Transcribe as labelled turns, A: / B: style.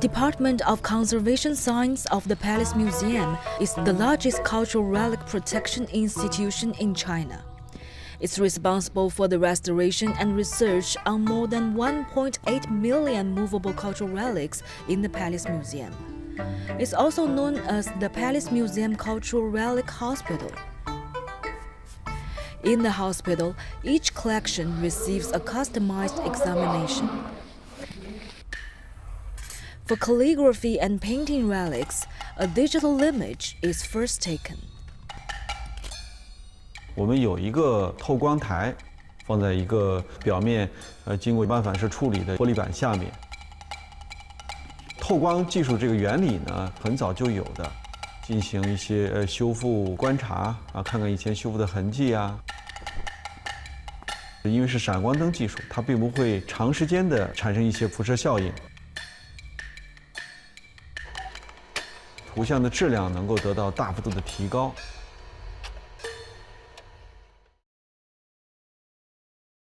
A: Department of Conservation Science of the Palace Museum is the largest cultural relic protection institution in China. It's responsible for the restoration and research on more than 1.8 million movable cultural relics in the Palace Museum. It's also known as the Palace Museum Cultural Relic Hospital. In the hospital, each collection receives a customized examination. For calligraphy and painting relics, a digital image is first taken.
B: 我们有一个透光台，放在一个表面经过半反射处理的玻璃板下面。透光技术这个原理呢，很早就有的，进行一些修复观察啊，看看以前修复的痕迹啊。因为是闪光灯技术，它并不会长时间的产生一些辐射效应，图像的质量能够得到大幅度的提高。